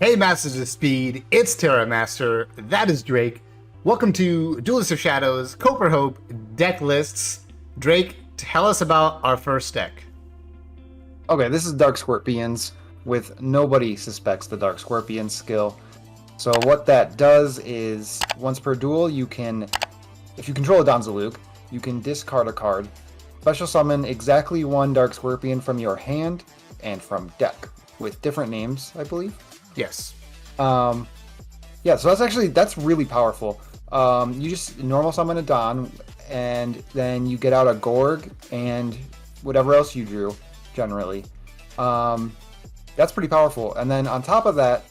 Hey Masters of Speed, it's Terramaster, that is Drake. Welcome to Duelists of Shadows, Copper Hope, deck lists. Drake, tell us about our first deck. Okay, this is Dark Scorpions with nobody suspects the Dark Scorpion skill. So what that does is once per duel you can, if you control a Donzalug, you can discard a card, special summon exactly one Dark Scorpion from your hand and from deck with different names, I believe. Yes. Yeah, so that's really powerful. You just normal summon a Don, and then you get out a Gorg and whatever else you drew, generally. That's pretty powerful. And then on top of that,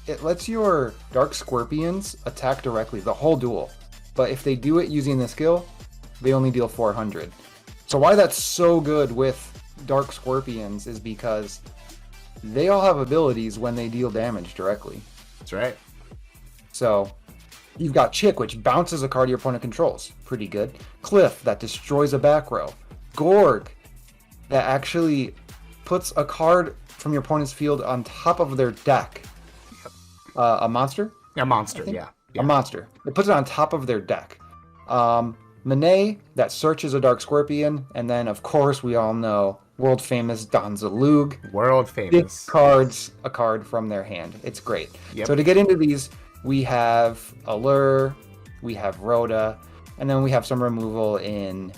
it lets your Dark Scorpions attack directly the whole duel. But if they do it using the skill, they only deal 400. So why that's so good with Dark Scorpions is because they all have abilities when they deal damage directly. That's right. So you've got Chick, which bounces a card your opponent controls. Pretty good. Cliff, that destroys a back row. Gorg, that actually puts a card from your opponent's field on top of their deck. A monster? A monster, yeah. A monster. It puts it on top of their deck. Monet, that searches a Dark Scorpion. And then, of course, we all know world famous Donzalug. World famous. Discards a card from their hand. It's great. Yep. So to get into these, we have Allure, we have Rhoda, and then we have some removal in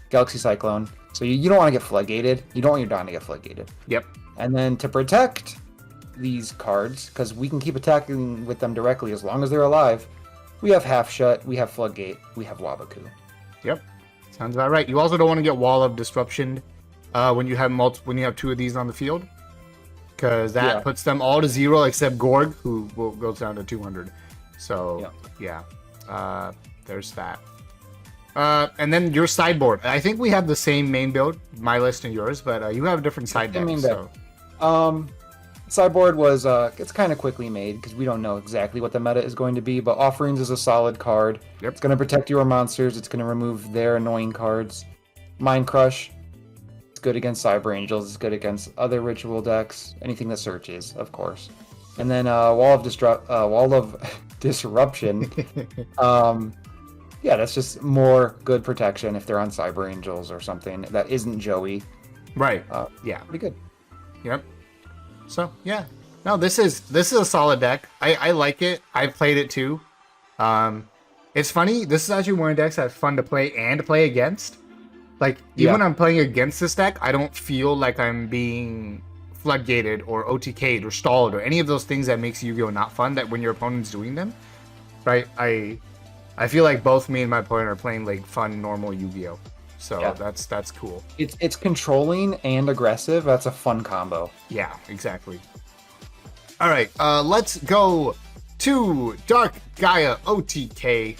Galaxy Cyclone. So you don't want to get floodgated. You don't want your Don to get floodgated. Yep. And then to protect these cards, because we can keep attacking with them directly as long as they're alive, we have Half Shut, we have Floodgate, we have Wabaku. Yep. Sounds about right. You also don't want to get Wall of Disruption when you have two of these on the field, because that puts them all to 0 except Gorg, who goes down to 200. So yeah, there's that. And then your sideboard. I think we have the same main build, my list and yours, but you have a different side deck. So. Sideboard was it's kind of quickly made because we don't know exactly what the meta is going to be, but Offerings is a solid card. Yep. It's going to protect your monsters. It's going to remove their annoying cards. Mind Crush. It's good against Cyber Angels. It's good against other ritual decks. Anything that searches, of course. And then Wall of Disruption. Yeah, that's just more good protection if they're on Cyber Angels or something that isn't Joey. Right. Yeah. Pretty good. Yep. So yeah, no, this is a solid deck. I like it. I've played it too. It's funny. This is actually one of the decks that's fun to play and to play against. Like even when I'm playing against this deck, I don't feel like I'm being floodgated or OTK'd or stalled or any of those things that makes Yu-Gi-Oh not fun. That when your opponent's doing them, right? I feel like both me and my opponent are playing like fun normal Yu-Gi-Oh. So that's cool. It's controlling and aggressive. That's a fun combo. Yeah, exactly. All right, let's go to Dark Gaia OTK.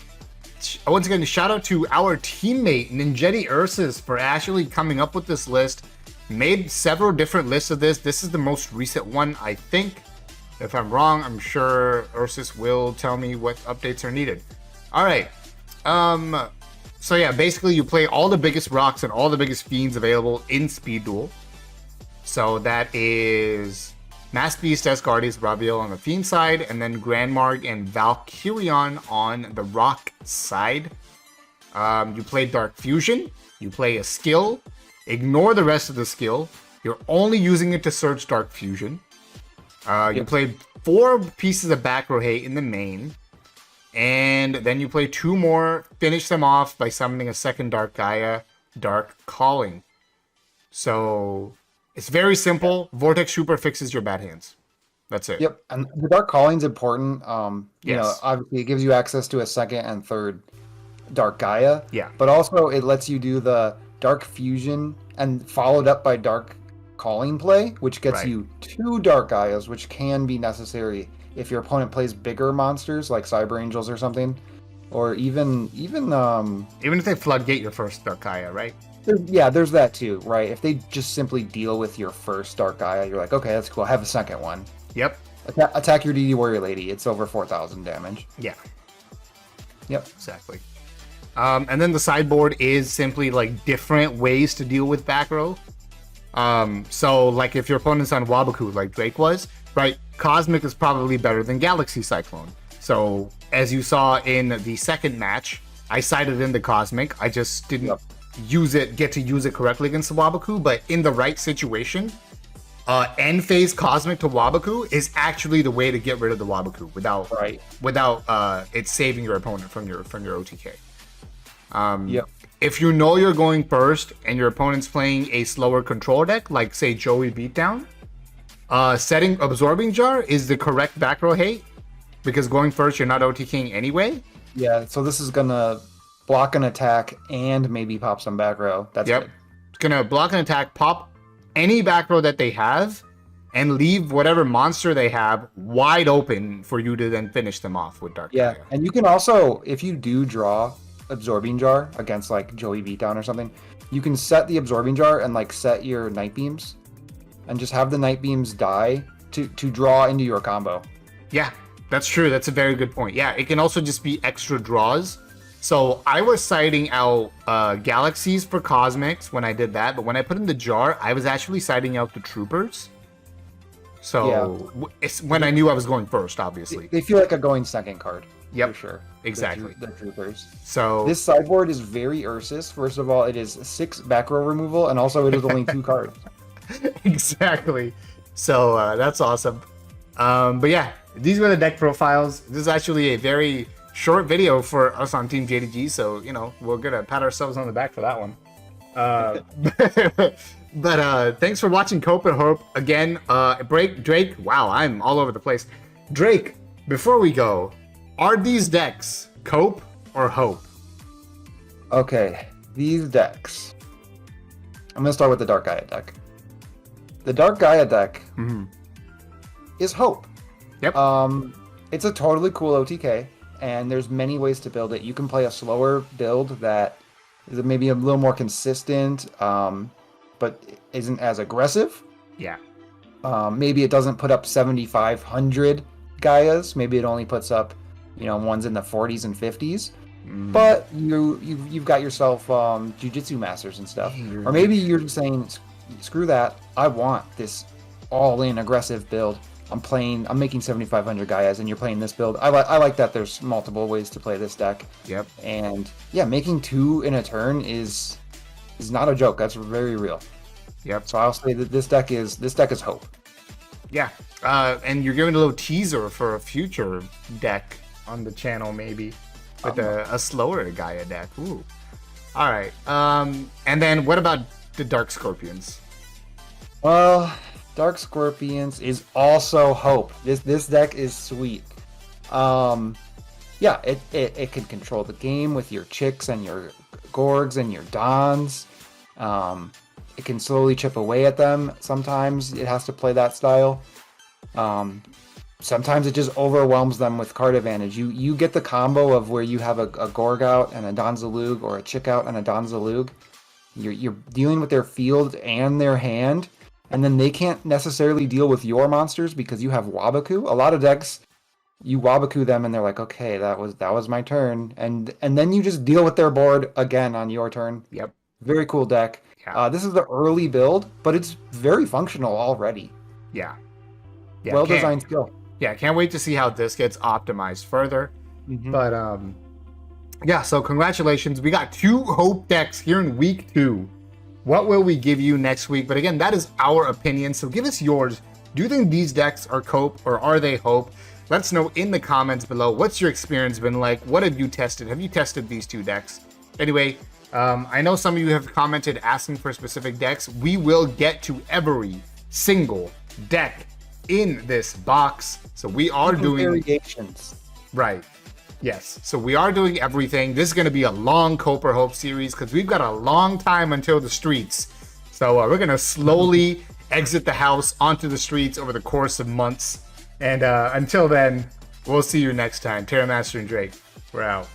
Once again, shout out to our teammate Ninjetti Ursus for actually coming up with this list. Made several different lists of this. This is the most recent one, I think. If I'm wrong, I'm sure Ursus will tell me what updates are needed. All right. So yeah, basically you play all the biggest rocks and all the biggest fiends available in Speed Duel. So that is Mass Beast, Asgardius, Raviel on the fiend side, and then Grandmarg and Valkyrion on the rock side. You play Dark Fusion, you play a skill, ignore the rest of the skill. You're only using it to search Dark Fusion. You play 4 pieces of back row hate in the main. And then you play 2 more, finish them off by summoning a second Dark Gaia, Dark Calling. So it's very simple. Vortex Trooper fixes your bad hands. That's it. Yep, and the Dark Calling's important. You know, obviously it gives you access to a second and third Dark Gaia. Yeah. But also it lets you do the Dark Fusion and followed up by Dark Calling play, which gets you 2 Dark Gaias, which can be necessary if your opponent plays bigger monsters like Cyber Angels or something, or even if they floodgate your first Dark Gaia, right? There's that too, right? If they just simply deal with your first Dark Gaia, you're like, okay, that's cool. I have a second one. Yep. Attack your DD Warrior Lady. It's over 4,000 damage. Yeah. Yep. Exactly. And then the sideboard is simply like different ways to deal with back row. So like if your opponent's on Wabaku, like Drake was, right? Cosmic is probably better than Galaxy Cyclone. So as you saw in the second match, I sided in the Cosmic. I just didn't get to use it correctly against the Wabaku, but in the right situation, end phase Cosmic to Wabaku is actually the way to get rid of the Wabaku without it saving your opponent from your OTK. If you know you're going first and your opponent's playing a slower control deck, like say Joey Beatdown, setting Absorbing Jar is the correct back row hate, because going first you're not OTKing anyway. Yeah, so this is gonna block an attack and maybe pop some back row. That's good. It's gonna block an attack, pop any back row that they have, and leave whatever monster they have wide open for you to then finish them off with Dark Gaia. And you can also, if you do draw Absorbing Jar against like Joey Beatdown or something, you can set the Absorbing Jar and like set your Night Beams and just have the Night Beams die to draw into your combo. Yeah, that's true. That's a very good point. Yeah, it can also just be extra draws. So I was citing out Galaxies for Cosmics when I did that, but when I put in the Jar, I was actually citing out the Troopers. So it's when I knew I was going first, obviously. They feel like a going second card. Yep, for sure. Exactly. The Troopers. So this sideboard is very Ursus. First of all, it is 6 back row removal, and also it is only 2 cards. Exactly. So that's awesome. But yeah, these were the deck profiles. This is actually a very short video for us on Team JDG, so you know we're gonna pat ourselves on the back for that one. But thanks for watching Cope and Hope again. Drake. Wow, I'm all over the place. Drake, before we go, are these decks Cope or Hope? Okay, these decks. I'm gonna start with the Dark Gaia deck. The Dark Gaia deck is Hope. Yep. It's a totally cool OTK, and there's many ways to build it. You can play a slower build that is maybe a little more consistent, but isn't as aggressive. Yeah. Maybe it doesn't put up 7,500 Gaias. Maybe it only puts up, ones in the 40s and 50s. But you've got yourself Jiu-Jitsu masters and stuff. Or maybe you're just saying, screw that. I want this all-in aggressive build. I'm making 7,500 Gaias, and you're playing this build. I like that there's multiple ways to play this deck. Yep. And yeah, making 2 in a turn is not a joke. That's very real. Yep. So I'll say that this deck is Hope. Yeah. And you're giving a little teaser for a future deck on the channel, maybe with a slower Gaia deck. Ooh. All right. And then what about the Dark Scorpions? Well, Dark Scorpions is also Hope. This deck is sweet. Yeah, it can control the game with your Chicks and your Gorgs and your Dons. It can slowly chip away at them. Sometimes it has to play that style. Sometimes it just overwhelms them with card advantage. You get the combo of where you have a Gorg out and a Donzalug, or a Chick out and a Donzalug. You're dealing with their field and their hand, and then they can't necessarily deal with your monsters because you have Wabaku. A lot of decks, you Wabaku them and they're like, okay, that was my turn, and then you just deal with their board again on your turn. Yep. Very cool deck. Yeah. This is the early build, but it's very functional already. Yeah. Well designed skill. Yeah, can't wait to see how this gets optimized further. But yeah, so congratulations. We got 2 Hope decks here in week 2. What will we give you next week? But again, that is our opinion, so give us yours. Do you think these decks are Cope or are they Hope? Let us know in the comments below. What's your experience been like? What have you tested? Have you tested these 2 decks? Anyway, I know some of you have commented asking for specific decks. We will get to every single deck in this box. So we are doing variations. Right. Yes. So we are doing everything. This is going to be a long Cope or Hope series because we've got a long time until the streets. So we're going to slowly exit the house onto the streets over the course of months. And until then, we'll see you next time. Terramaster and Drake, we're out.